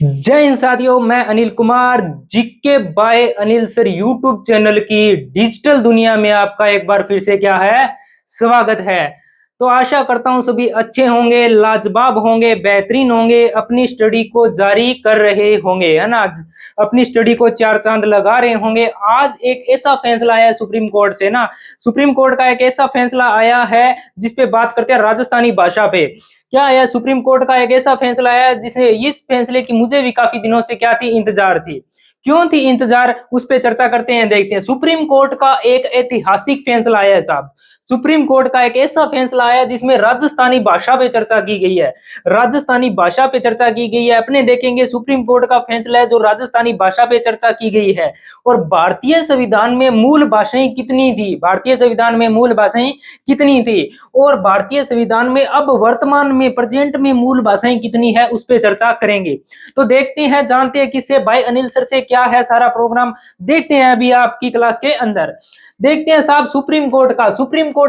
जय हिंद साथियों, मैं Anil Kumar GK by Anil sir YouTube channel की डिजिटल दुनिया में आपका एक बार फिर से क्या है स्वागत है। तो आशा करता हूं सभी अच्छे होंगे, लाजवाब होंगे, बेहतरीन होंगे, अपनी स्टडी को जारी कर रहे होंगे, है ना। अपनी स्टडी को चार चांद लगा रहे होंगे। आज एक ऐसा फैसला आया है सुप्रीम कोर्ट से ना, सुप्रीम कोर्ट का एक ऐसा फैसला आया है जिसपे बात करते हैं राजस्थानी भाषा पे। क्या है, सुप्रीम कोर्ट का एक ऐसा फैसला है जिसे इस फैसले की मुझे भी काफी दिनों से क्या थी इंतजार थी। क्यों थी इंतजार, उस पे चर्चा करते हैं, देखते हैं। सुप्रीम कोर्ट का एक ऐतिहासिक फैसला आया है साहब। सुप्रीम कोर्ट का एक ऐसा फैसला आया जिसमें राजस्थानी भाषा पे चर्चा की गई है। राजस्थानी भाषा पे चर्चा की गई है। अपने देखेंगे सुप्रीम कोर्ट का फैसला है जो राजस्थानी भाषा पे चर्चा की गई है। और भारतीय संविधान में मूल भाषाएं कितनी थी, भारतीय संविधान में मूल भाषाएं कितनी थी, और भारतीय संविधान में अब वर्तमान में प्रेजेंट में मूल भाषाएं कितनी है, उस पर चर्चा करेंगे। तो देखते हैं, जानते हैं किससे, भाई अनिल सर से क्या है सारा प्रोग्राम, देखते हैं अभी आपकी क्लास के अंदर। देखते हैं साहब सुप्रीम कोर्ट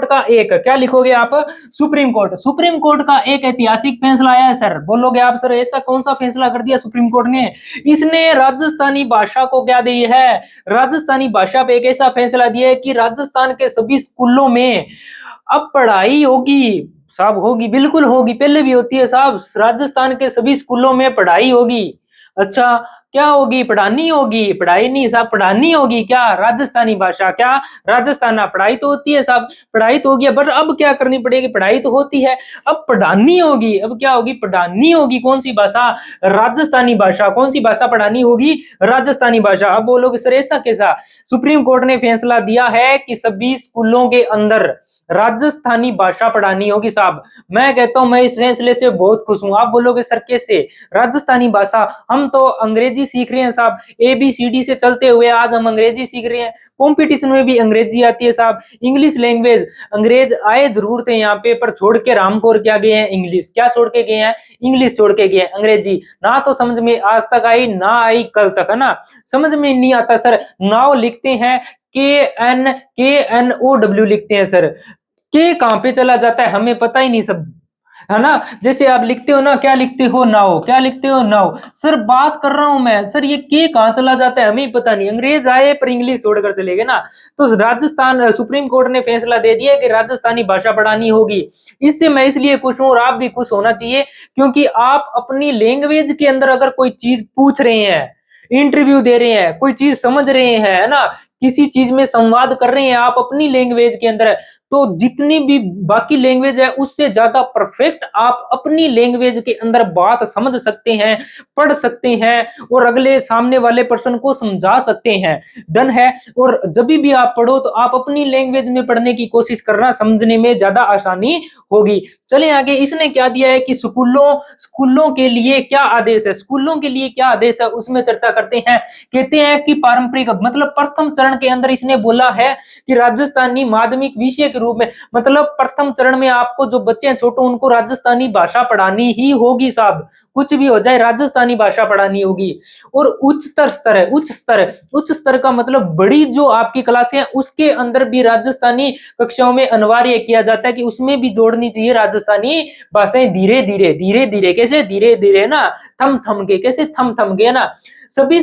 का एक क्या लिखोगे आप, सुप्रीम कोर्ट का एक ऐतिहासिक फैसला आया है सर। बोलोगे आप सर ऐसा कौन सा फैसला कर दिया सुप्रीम कोर्ट ने, इसने राजस्थानी भाषा को क्या दी है, राजस्थानी भाषा पे एक ऐसा फैसला दिया है कि राजस्थान के सभी स्कूलों में अब पढ़ाई होगी साहब, होगी, बिल्कुल होगी, पहले भी होती है साहब। राजस्थान के सभी स्कूलों में पढ़ाई होगी। अच्छा, क्या होगी, पढ़ानी होगी, पढ़ाई नहीं साहब, पढ़ानी होगी क्या, राजस्थानी भाषा, क्या राजस्थाना, पढ़ाई तो होती है साहब, पढ़ाई तो होगी, पर अब क्या करनी पड़ेगी, पढ़ाई तो होती है, अब पढ़ानी होगी। अब क्या होगी, पढ़ानी होगी, कौन सी भाषा, राजस्थानी भाषा। कौन सी भाषा पढ़ानी होगी, राजस्थानी भाषा। अब बोलोगे सर ऐसा कैसा, सुप्रीम कोर्ट ने फैसला दिया है कि सभी स्कूलों के अंदर राजस्थानी भाषा पढ़ानी होगी साहब। मैं कहता हूं मैं इस फैसले से बहुत खुश हूं। आप बोलोगे सर कैसे, राजस्थानी भाषा, हम तो अंग्रेजी सीख रहे हैं साहब, ABCD से चलते हुए आज हम अंग्रेजी सीख रहे हैं, कंपटीशन में भी अंग्रेजी आती है साहब, इंग्लिश लैंग्वेज। अंग्रेज आए जरूर थे यहाँ पे, पर छोड़ के रामकोर क्या गए हैं, इंग्लिश। क्या छोड़ के गए हैं, इंग्लिश छोड़ के गए हैं। अंग्रेजी ना तो समझ में आज तक आई, ना आई कल तक, है ना। समझ में नहीं आता सर, नाव लिखते हैं KNOW लिखते हैं सर, के कहां पे चला जाता है हमें पता ही नहीं सब, है ना। जैसे आप लिखते हो ना, क्या लिखते हो, नाव, क्या लिखते हो, नाव। सर बात कर रहा हूं मैं सर, ये के कहां चला जाता है हमें पता नहीं। अंग्रेज आए पर इंग्लिश छोड़कर चले गए ना। तो राजस्थान सुप्रीम कोर्ट ने फैसला दे दिया कि राजस्थानी भाषा पढ़ानी होगी। इससे मैं इसलिए खुश हूं और आप भी खुश होना चाहिए, क्योंकि आप अपनी लैंग्वेज के अंदर अगर कोई चीज पूछ रहे हैं, इंटरव्यू दे रहे हैं, कोई चीज समझ रहे हैं, है ना, किसी चीज में संवाद कर रहे हैं आप अपनी लैंग्वेज के अंदर, तो जितनी भी बाकी लैंग्वेज है उससे ज्यादा परफेक्ट आप अपनी लैंग्वेज के अंदर बात समझ सकते हैं, पढ़ सकते हैं, और अगले सामने वाले पर्सन को समझा सकते हैं। डन है। और जब भी आप पढ़ो तो आप अपनी लैंग्वेज में पढ़ने की कोशिश करना, समझने में ज्यादा आसानी होगी। चले आगे, इसने क्या दिया है कि स्कूलों स्कूलों के लिए क्या आदेश है, स्कूलों के लिए क्या आदेश है उसमें चर्चा करते हैं। कहते हैं कि पारंपरिक, मतलब प्रथम चरण के अंदर इसने बोला है कि राजस्थानी माध्यमिक विषय के रूप में, मतलब प्रथम चरण में आपको जो बच्चे हैं छोटे, उनको राजस्थानी भाषा पढ़ानी ही होगी साहब, कुछ भी हो जाए राजस्थानी भाषा पढ़ानी होगी। और उच्चतर स्तर है, उच्च स्तर का मतलब बड़ी जो आपकी क्लासें हैं उसके अंदर भी राजस्थानी कक्षाओं में अनिवार्य किया जाता है कि उसमें भी जोड़नी चाहिए राजस्थानी भाषाएं, धीरे धीरे कैसे, धीरे धीरे ना, थम थम के, कैसे थम थम के ना। सभी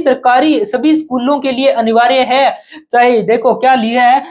स्कूलों के लिए अनिवार्य है। चाहे देखो क्या लिया है,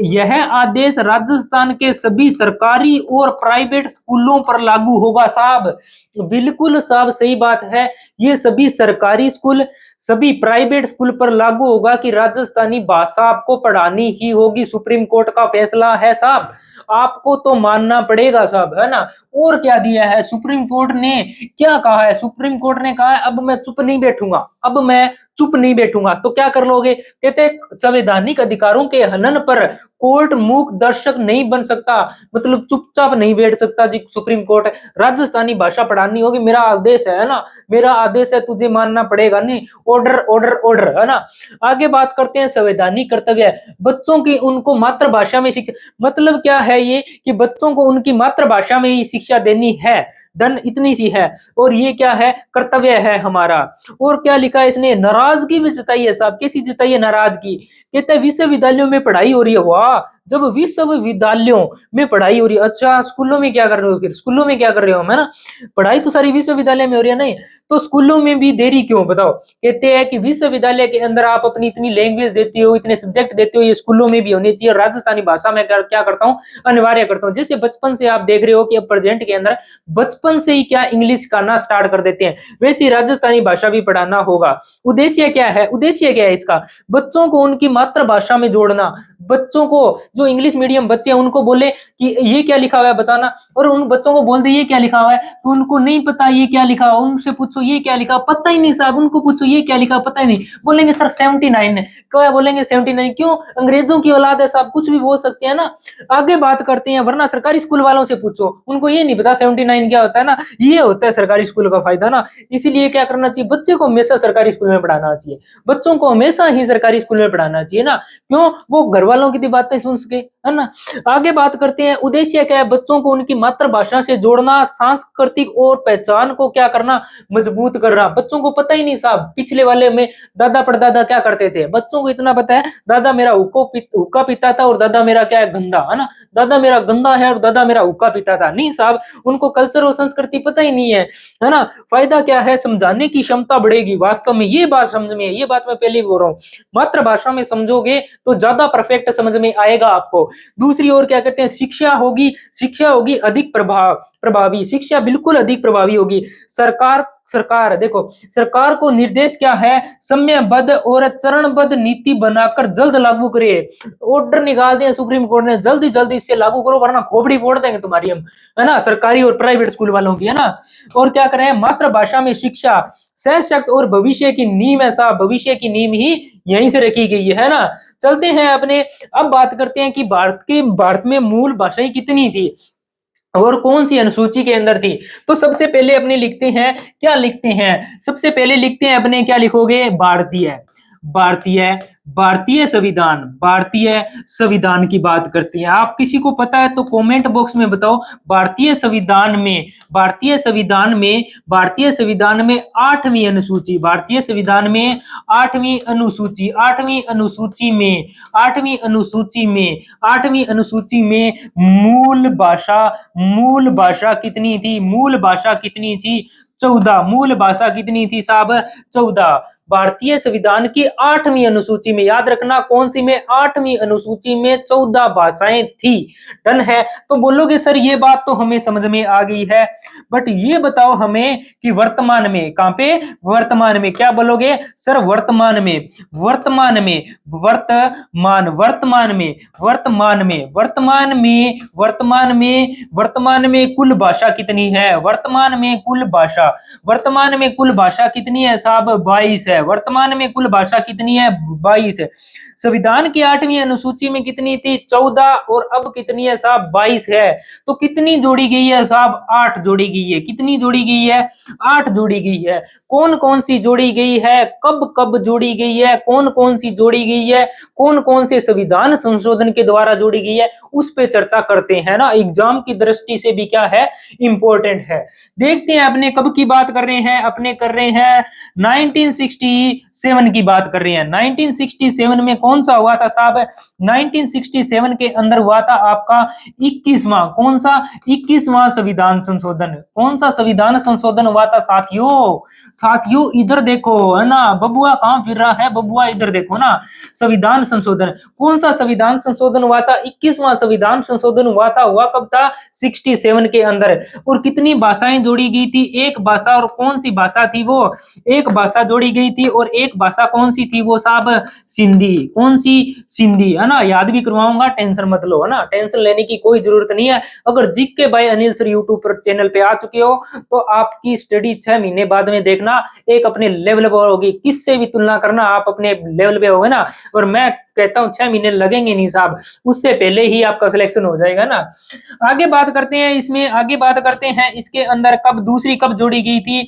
यह आदेश राजस्थान के सभी सरकारी और प्राइवेट स्कूलों पर लागू होगा साहब। बिल्कुल साहब सही बात है, ये सभी सरकारी स्कूल, सभी प्राइवेट स्कूल पर लागू होगा कि राजस्थानी भाषा आपको पढ़ानी ही होगी। सुप्रीम कोर्ट का फैसला है साहब, आपको तो मानना पड़ेगा साहब, है ना। और क्या दिया है सुप्रीम कोर्ट ने, क्या कहा है, सुप्रीम कोर्ट ने कहा है अब मैं चुप नहीं बैठूंगा, अब मैं चुप नहीं बैठूंगा। तो क्या कर लोगे, कहते संवैधानिक अधिकारों के हनन पर कोर्ट मूक दर्शक नहीं बन सकता, मतलब चुपचाप नहीं बैठ सकता जी सुप्रीम कोर्ट। राजस्थानी भाषा पढ़ानी होगी, मेरा आदेश है ना, मेरा आदेश है, तुझे मानना पड़ेगा, नहीं, ऑर्डर ऑर्डर ऑर्डर, है ना। आगे बात करते हैं, संवैधानिक कर्तव्य, बच्चों की उनको मातृभाषा में शिक्षा, मतलब क्या है ये कि बच्चों को उनकी मातृभाषा में ही शिक्षा देनी है। डन इतनी सी है, और ये क्या है, कर्तव्य है हमारा। और क्या लिखा है इसने, नाराजगी भी जताई है साहब, कैसी जताई है नाराजगी, कहते हैं विश्वविद्यालयों में पढ़ाई हो रही है। वाह, जब विश्वविद्यालयों में पढ़ाई हो रही है, अच्छा स्कूलों में क्या कर रहे हो, फिर स्कूलों में क्या कर रहे हो, है ना, पढ़ाई तो सारी विश्वविद्यालय में हो रही है, नहीं तो स्कूलों में भी देरी क्यों, बताओ। कहते हैं कि विश्वविद्यालय के अंदर आप अपनी इतनी लैंग्वेज देते हो, इतने सब्जेक्ट देते हो, ये स्कूलों में भी होने चाहिए। राजस्थानी भाषा में क्या करता हूँ, अनिवार्य करता हूँ। जैसे बचपन से आप देख रहे हो कि अब प्रेजेंट के अंदर बचपन से ही क्या इंग्लिश करना स्टार्ट कर देते हैं, वैसे ही राजस्थानी भाषा भी पढ़ाना होगा। उद्देश्य क्या है, उद्देश्य क्या है इसका, बच्चों को उनकी मातृभाषा में जोड़ना, बच्चों को जो इंग्लिश मीडियम बच्चे हैं उनको बोले कि ये क्या लिखा हुआ है बताना, और उन बच्चों को बोल दे ये क्या लिखा हुआ है, तो उनको नहीं पता ये क्या लिखा हुआ, उनसे पूछो ये क्या लिखा, पता ही नहीं साहब, उनको पूछो ये क्या लिखा, पता ही नहीं, बोलेंगे सर 79 है, क्या बोलेंगे 79, क्यों, अंग्रेजों की औलाद है साहब, कुछ भी बोल सकते हैं ना, आगे बात करते हैं। वरना सरकारी स्कूल वालों से पूछो, उनको ये नहीं पता 79 क्या होता है ना, ये होता है सरकारी स्कूल का फायदा ना। इसीलिए क्या करना चाहिए, बच्चे को हमेशा सरकारी स्कूल में पढ़ाना चाहिए, बच्चों को हमेशा ही सरकारी स्कूल में पढ़ाना चाहिए ना, क्यों, वो घर वालों की बातें सुन सके, है ना। आगे बात करते हैं, उद्देश्य क्या है, बच्चों को उनकी मातृभाषा से जोड़ना, सांस्कृतिक और पहचान को क्या करना, मजबूत करना। बच्चों को पता ही नहीं साहब, पिछले वाले में दादा परदादा क्या करते थे, बच्चों को इतना पता है, दादा मेरा हुक्का पीता था और दादा मेरा क्या है, गंदा, है ना, दादा मेरा गंदा है और दादा मेरा हुक्का पीता था, नहीं साहब, उनको कल्चर और संस्कृति पता ही नहीं है ना। फायदा क्या है, समझाने की क्षमता बढ़ेगी, वास्तव में ये बात समझ में, ये बात मैं पहले ही बोल रहा हूँ, मातृभाषा में समझोगे तो ज्यादा परफेक्ट समझ में आएगा आपको। दूसरी ओर क्या करते हैं, शिक्षा होगी अधिक प्रभावी, शिक्षा बिल्कुल अधिक प्रभावी होगी। सरकार देखो, सरकार को निर्देश क्या है, समयबद्ध और चरणबद्ध नीति बनाकर जल्द लागू करे। ऑर्डर निकाल दिया सुप्रीम कोर्ट ने, जल्दी जल्दी इससे लागू करो वरना खोपड़ी फोड़ देंगे तुम्हारी हम, है ना, सरकारी और प्राइवेट स्कूल वालों की, है ना। और क्या करें, मातृभाषा में शिक्षा सशक्त और भविष्य की नींव है साहब, भविष्य की नींव ही यहीं से रखी गई है ना। चलते हैं अपने, अब बात करते हैं कि भारत में मूल भाषाएं कितनी थी और कौन सी अनुसूची के अंदर थी। तो सबसे पहले अपने लिखते हैं, क्या लिखते हैं, सबसे पहले लिखते हैं अपने, क्या लिखोगे, भारतीय भारतीय भारतीय संविधान, भारतीय संविधान की बात करते हैं। आप किसी को पता है तो कमेंट बॉक्स में बताओ। भारतीय संविधान में, भारतीय संविधान में 8वीं अनुसूची, भारतीय संविधान में 8वीं अनुसूची, 8वीं अनुसूची में, 8वीं अनुसूची में, 8वीं अनुसूची में मूल भाषा कितनी थी, मूल भाषा कितनी थी, 14। मूल भाषा कितनी थी साहब, 14। भारतीय संविधान की 8वीं अनुसूची में, याद रखना कौन सी में, 8वीं अनुसूची में 14 भाषाएं थी। डन है। तो बोलोगे सर ये बात तो हमें समझ में आ गई है, बट ये बताओ हमें कि वर्तमान में कहां पे, वर्तमान में, क्या बोलोगे सर, वर्तमान में, वर्तमान में, वर्तमान में कुल भाषा कितनी है, वर्तमान में कुल भाषा कितनी है साहब, 22 है। वर्तमान में कुल भाषा कितनी है, 22 है। संविधान की 8वीं अनुसूची में कितनी थी, 14, और अब कितनी है साहब, 22 है। तो कितनी जोड़ी गई है साहब, 8 जोड़ी गई है। कितनी जोड़ी गई है, 8 जोड़ी गई है। कौन कौन सी जोड़ी गई है, कब कब जोड़ी गई है, कौन कौन सी जोड़ी गई है, कौन कौन से संविधान संशोधन के द्वारा जोड़ी गई है, उस पे चर्चा करते हैं ना। एग्जाम की दृष्टि से भी क्या है, इंपॉर्टेंट है। देखते हैं अपने कब की बात कर रहे हैं, अपने कर रहे हैं 1967 की बात कर रहे हैं। 1967 में कौन सा हुआ था साहब, 1967 के अंदर हुआ था आपका 21वां, कौन सा, 21वां संविधान संशोधन। कौन सा संविधान संशोधन हुआ था साथियों इधर देखो, है ना, बबुआ कहां फिर रहा है, बबुआ इधर देखो ना। संविधान संशोधन, कौन सा संविधान संशोधन हुआ था, 21वां संविधान संशोधन हुआ था। हुआ कब था, 67 के अंदर। और कितनी भाषाएं जोड़ी गई थी, एक भाषा, और कौन सी भाषा थी वो, एक भाषा जोड़ी गई थी, और एक भाषा कौन सी थी वो साहब, सिंधी। कौन सी, सिंधी, है ना। याद भी करवाऊंगा, टेंशन मत लो, है ना, टेंशन लेने की कोई जरूरत नहीं है। अगर GK by Anil sir YouTube पर चैनल पे आ चुके हो तो आपकी स्टडी 6 महीने बाद में देखना एक अपने लेवल पर होगी, किससे भी तुलना करना, आप अपने लेवल पे होगे ना। और मैं कहता हूँ 6 महीने लगेंगे नहीं साहब, उससे पहले ही आपका सिलेक्शन हो जाएगा ना। आगे बात करते हैं इसमें, आगे बात करते हैं इसके अंदर कब दूसरी कब जोड़ी गई थी,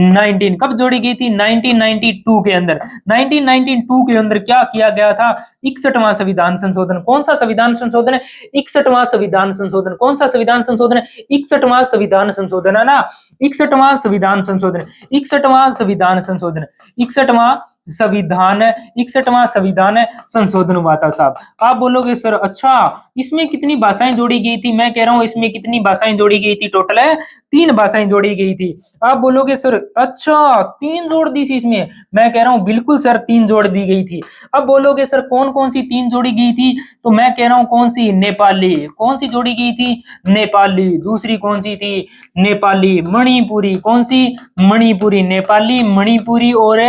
19 कब जोड़ी गई थी, 1992 के अंदर। 1992 के अंदर क्या किया गया था, 61वां संविधान संशोधन। कौन सा संविधान संशोधन है, 61वां संविधान संशोधन। कौन सा संविधान संशोधन है, 61वां संविधान संशोधन है ना, 61वां संविधान संशोधन, 61वां संविधान संशोधन, 61वां संविधान, 61वां संविधान संशोधन हुआ था साहब। आप बोलोगे सर अच्छा इसमें कितनी भाषाएं जोड़ी गई थी, मैं कह रहा हूं इसमें कितनी भाषाएं जोड़ी गई थी, टोटल है 3 भाषाएं जोड़ी गई थी। आप बोलोगे सर अच्छा 3 जोड़ दी थी इसमें, मैं कह रहा हूं बिल्कुल सर 3 जोड़ दी गई थी। अब बोलोगे सर कौन कौन सी 3 जोड़ी गई थी, तो मैं कह रहा हूं कौन सी, नेपाली। कौन सी जोड़ी गई थी, नेपाली। दूसरी कौन सी थी, नेपाली। मणिपुरी, कौन सी, मणिपुरी। नेपाली, मणिपुरी और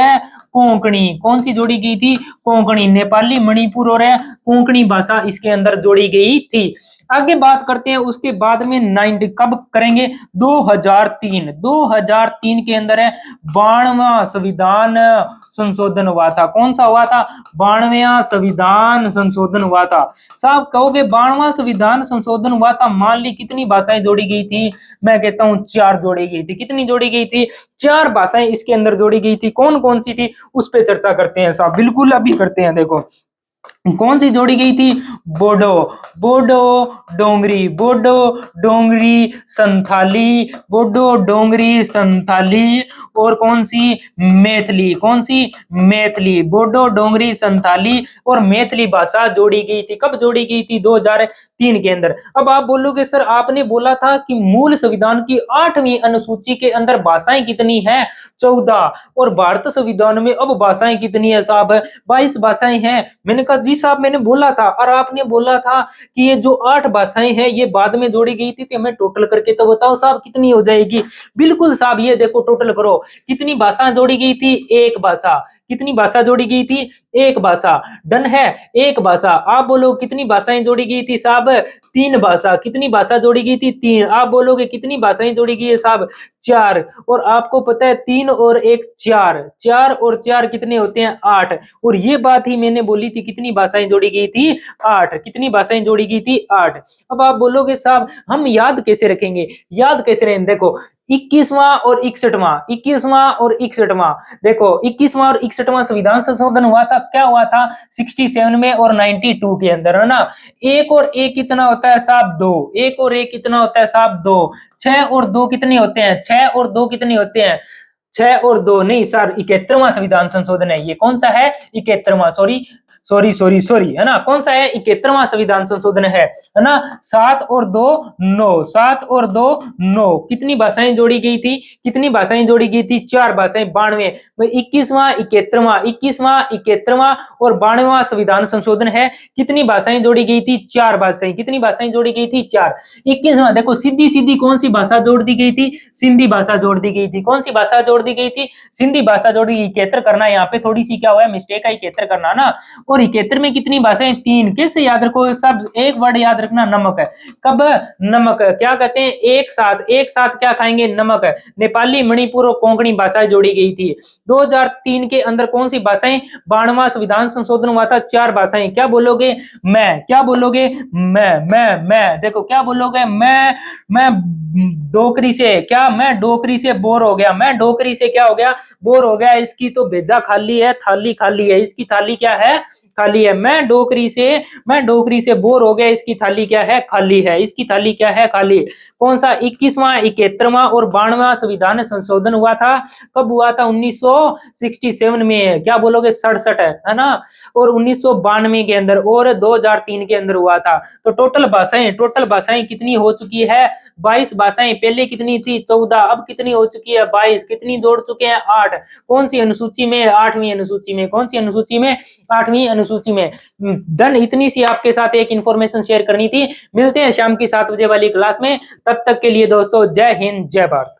कोंकणी। कौन सी जोड़ी गई थी, कोंकणी। नेपाली, मणिपुर और कोंकणी भाषा इसके अंदर जोड़ी गई थी। आगे बात करते हैं उसके बाद में 90 कब करेंगे, 2003। 2003 के अंदर है 92वां संविधान संशोधन हुआ था। कौन सा हुआ था, 92वां संविधान संशोधन हुआ था। साहब कहोगे 92वां संविधान संशोधन हुआ था, मान ली कितनी भाषाएं जोड़ी गई थी, मैं कहता हूं 4 जोड़ी गई थी। कितनी जोड़ी गई थी, 4 भाषाएं इसके अंदर जोड़ी गई थी। कौन कौन सी थी उस पर चर्चा करते हैं साहब, बिल्कुल अभी करते हैं। देखो कौन सी जोड़ी गई थी, बोडो। बोडो डोंगरी, बोडो डोंगरी संथाली, बोडो डोंगरी संथाली और कौन सी, मैथिली। कौन सी, मैथिली। बोडो डोंगरी संथाली और मैथिली भाषा जोड़ी गई थी। कब जोड़ी गई थी, 2003 के अंदर। अब आप बोलोगे सर आपने बोला था कि मूल संविधान की 8वीं अनुसूची के अंदर भाषाएं कितनी हैं, 14, और भारत संविधान में अब भाषाएं कितनी है साहब, 22 भाषाएं हैं। मैंने कहा जी साहब मैंने बोला था, और आपने बोला था कि ये जो 8 भाषाएं हैं ये बाद में जोड़ी गई थी, तो हमें टोटल करके तो बताओ साहब कितनी हो जाएगी। बिल्कुल साहब ये देखो टोटल करो, कितनी भाषा जोड़ी गई थी, 1 भाषा। कितनी भाषा जोड़ी गई थी, 1 भाषा। डन है, 1 भाषा। आप बोलो कितनी भाषाएं जोड़ी गई थी साहब, 3 भाषा। कितनी भाषा जोड़ी गई थी, 3। आप बोलोगे कितनी भाषाएं जोड़ी गई है साहब, 4। और आपको पता है 3 और 1 4, 4 और 4 कितने होते हैं, 8। और ये बात ही मैंने बोली थी, कितनी भाषाएं जोड़ी गई थी, 8। कितनी भाषाएं जोड़ी गई थी, 8। अब आप बोलोगे साहब हम याद कैसे रखेंगे, याद कैसे रखें, देखो 21वां और 61वां, 21वां और 61वां। देखो 21वां और 61वां संविधान संशोधन हुआ था, क्या हुआ था, 67 में और 92 के अंदर, है ना। 1 और 1 कितना होता है साहब, 2। 1 और 1 कितना होता है साहब, 2। 6 और 2 कितने होते हैं, 6 और 2 कितने होते हैं, 6 और 2 नहीं सर, 71वां संविधान संशोधन है ये। कौन सा है, 71वां, सॉरी, है ना। कौन सा है, 71वां संविधान संशोधन है ना। 7 और 2 9, 7 और 2 9। कितनी भाषाएं जोड़ी गई थी, कितनी भाषाएं जोड़ी गई थी, 4 भाषाएं। 92, 21वां 71वां, 21वां 71वां और 92वां संविधान संशोधन है। कितनी भाषाएं जोड़ी गई थी, 4 भाषाएं। कितनी भाषाएं जोड़ी गई थी, 4। 21वां देखो सीधी सीधी कौन सी भाषा जोड़ दी गई थी, सिंधी भाषा जोड़ दी गई थी। कौन सी भाषा जोड़ दी गई थी, सिंधी भाषा जोड़ दी गई। 71 करना, यहाँ पे थोड़ी सी क्या हुआ है, मिस्टेक है, 71 करना ना। और 71 में कितनी भाषाएं, 3। कैसे याद रखो सब, एक वर्ड याद रखना, नमक है। कब, नमक। क्या कहते हैं, एक साथ, एक साथ क्या खाएंगे, नमक। नेपाली, मणिपुर और कोंकणी भाषाएं जोड़ी गई थी। 2003 के अंदर कौन सी भाषाएं, 92वां संविधान संशोधन हुआ था, 4 भाषाएं। क्या बोलोगे, मैं। क्या बोलोगे, मैं। देखो क्या बोलोगे, मैं डोकरी से, क्या, मैं डोकरी से बोर हो गया। मैं डोकरी से क्या हो गया, बोर हो गया। इसकी तो भेजा खाली है, थाली खाली है। इसकी थाली क्या है, खाली है। मैं डोकरी से बोर हो गया, इसकी थाली क्या है, खाली है। इसकी थाली क्या है, खाली। कौन सा, 21वां 71वां और 92वां संविधान संशोधन हुआ था, कब हुआ था, 1967 में। क्या बोलोगे, 67 है ना। और 1992 के अंदर और 2003 के अंदर हुआ था। तो टोटल भाषाएं कितनी हो चुकी है, 22 भाषाएं। पहले कितनी थी, 14, अब कितनी हो चुकी है, 22। कितनी जोड़ चुके हैं, 8। कौन सी अनुसूची में, 8वीं अनुसूची में। कौन सी अनुसूची में, 8वीं अनुसूची में। डन, इतनी सी आपके साथ एक इंफॉर्मेशन शेयर करनी थी। मिलते हैं शाम की 7 बजे वाली क्लास में, तब तक के लिए दोस्तों जय हिंद जय भारत।